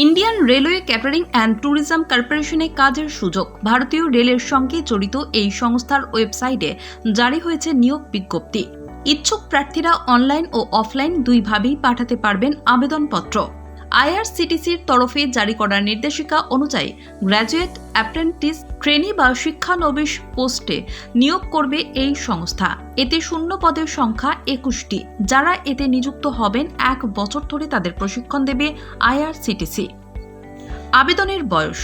Indian railway catering and tourism কর্পোরেশনে কাজের সুযোগ। ভারতীয় রেলের সঙ্গে জড়িত এই সংস্থার ওয়েবসাইটে জারি হয়েছে নিয়োগ বিজ্ঞপ্তি। ইচ্ছুক প্রার্থীরা অনলাইন ও অফলাইন দুইভাবেই পাঠাতে পারবেন আবেদনপত্র। আইআরসিটিসির তরফে জারি করা নির্দেশিকা অনুযায়ী গ্র্যাজুয়েট, অ্যাপ্রেন্টিস, ট্রেনি বা শিক্ষানবিশ পোস্টে নিয়োগ করবে এই সংস্থা। এতে শূন্য পদের সংখ্যা 21টি। যারা এতে নিযুক্ত হবেন 1 বছর ধরে তাদের প্রশিক্ষণ দেবে আইআরসিটিসি। আবেদনের বয়স।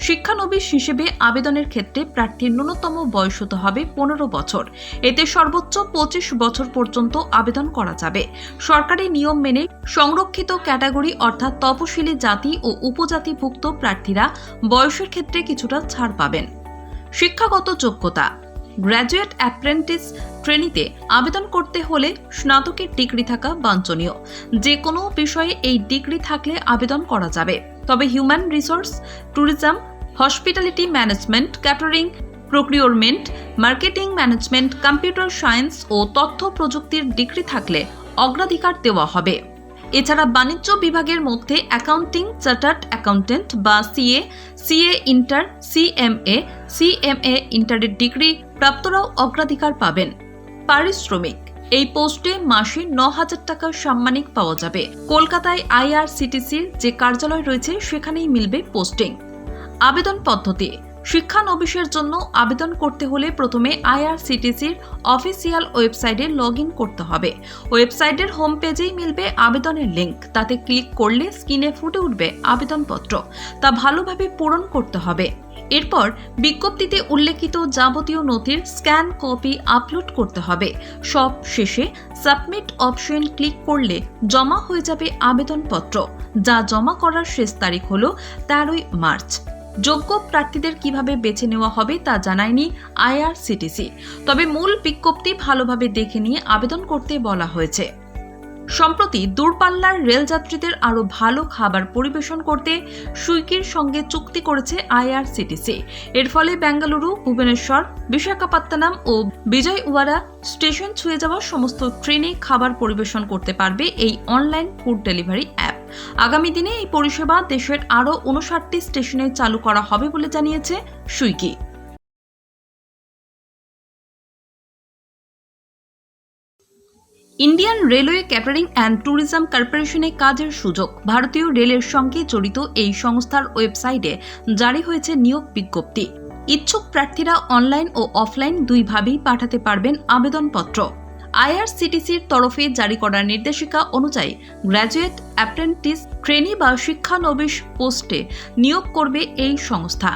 শিক্ষানবিশ হিসেবে আবেদনের ক্ষেত্রে প্রার্থীর ন্যূনতম বয়স হতে হবে 15 বছর। এতে সর্বোচ্চ 25 বছর পর্যন্ত আবেদন করা যাবে। সরকারি নিয়ম মেনে সংরক্ষিত ক্যাটাগরি অর্থাৎ তপশিলি জাতি ও উপজাতিভুক্ত প্রার্থীরা বয়সের ক্ষেত্রে কিছুটা ছাড় পাবেন। শিক্ষাগত যোগ্যতা। গ্র্যাজুয়েট, অ্যাপ্রেন্টিস, ট্রেনিতে আবেদন করতে হলে স্নাতকের ডিগ্রি থাকা বাঞ্ছনীয়। যে কোনো বিষয়ে এই ডিগ্রি থাকলে আবেদন করা যাবে। তবে human resource, tourism, hospitality management, catering, procurement, marketing management, computer science ও তথ্য প্রযুক্তির ডিগ্রি থাকলে অগ্রাধিকার দেওয়া হবে। এছাড়া বাণিজ্য বিভাগের মধ্যে অ্যাকাউন্টিং, চার্টার্ড অ্যাকাউন্টেন্ট বা সিএ ইন্টার, সিএমএ ইন্টারের ডিগ্রি প্রাপ্তরাও অগ্রাধিকার পাবেন। পারিশ্রমিক। এই পোস্টে মাসে 9,000 টাকা সাম্মানিক পাওয়া যাবে। কলকাতায় আইআরসিটিসির যে কার্যালয় রয়েছে সেখানেই মিলবে পোস্টিং। আবেদন পদ্ধতি। শিক্ষানবিশের জন্য আবেদন করতে হলে প্রথমে আইআরসিটিসির অফিসিয়াল ওয়েবসাইটে লগইন করতে হবে। ওয়েবসাইটের হোম পেজেই মিলবে আবেদনের লিঙ্ক। তাতে ক্লিক করলে স্ক্রিনে ফুটে উঠবে আবেদনপত্র। তা ভালোভাবে পূরণ করতে হবে। এরপর বিজ্ঞপ্তিতে উল্লেখিত যাবতীয় নথির স্ক্যান কপি আপলোড করতে হবে। সব শেষে সাবমিট অপশন ক্লিক করলে জমা হয়ে যাবে আবেদনপত্র, যা জমা করার শেষ তারিখ হল 13 মার্চ। যোগ্য প্রার্থীদের কিভাবে বেছে নেওয়া হবে তা জানায়নি আইআরসিটিসি। তবে মূল বিজ্ঞপ্তি ভালোভাবে দেখে নিয়ে আবেদন করতে বলা হয়েছে। সম্প্রতি দূরপাল্লার রেলযাত্রীদের আরও ভালো খাবার পরিবেশন করতে সুইগির সঙ্গে চুক্তি করেছে আইআরসিটিসি। এর ফলে বেঙ্গালুরু, ভুবনেশ্বর, বিশাখাপত্তনম ও বিজয়ওয়াড়া স্টেশন ছুঁয়ে যাওয়া সমস্ত ট্রেনে খাবার পরিবেশন করতে পারবে এই অনলাইন ফুড ডেলিভারি অ্যাপ। আগামী দিনে এই পরিষেবা দেশের আরও 59টি স্টেশনে চালু করা হবে বলে জানিয়েছে Swiggy. Indian railway catering and tourism কর্পোরেশনে কাজের সুযোগ। ভারতীয় রেলের সঙ্গে জড়িত এই সংস্থার ওয়েবসাইটে জারি হয়েছে নিয়োগ বিজ্ঞপ্তি। ইচ্ছুক প্রার্থীরা অনলাইন ও অফলাইন দুইভাবেই পাঠাতে পারবেন আবেদনপত্র। আইআরসিটিসির তরফে জারি করা নির্দেশিকা অনুযায়ী গ্র্যাজুয়েট, অ্যাপ্রেন্টিস, ট্রেনি বা শিক্ষানবিশ পোস্টে নিয়োগ করবে এই সংস্থা।